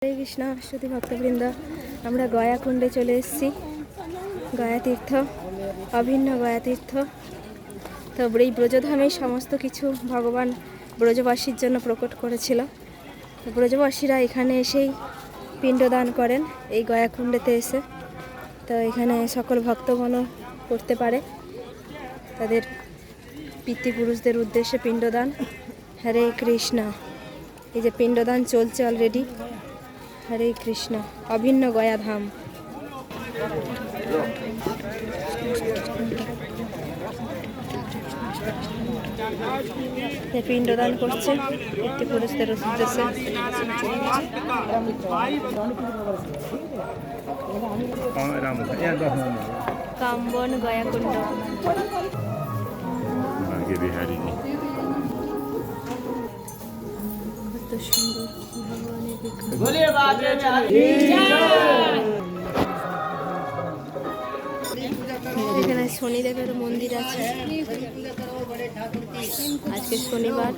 হরে কৃষ্ণ শ্রুতি ভক্তবৃন্দ, আমরা গয়াকুণ্ডে চলে এসেছি। গয়া তীর্থ, অভিন্ন গয়া তীর্থ। তো এই ব্রজধামে সমস্ত কিছু ভগবান ব্রজবাসীর জন্য প্রকট করেছিল। তো ব্রজবাসীরা এখানে এসেই পিণ্ডদান করেন এই গয়াকুণ্ডেতে এসে। তো এখানে সকল ভক্তগণও করতে পারে তাদের পিতৃপুরুষদের উদ্দেশ্যে পিণ্ডদান। হরে কৃষ্ণ। এই যে পিণ্ডদান চলছে অলরেডি। হরে কৃষ্ণ। অভিন্ন গয়া ধাম। পিণ্ডদান করছে পিতৃপুরুষদের উদ্দেশ্যে। কাম্বন গয়াকুণ্ড। কত সুন্দর ভগবানের এখানে শনিদেবের মন্দির আছে। আজকে শনিবার।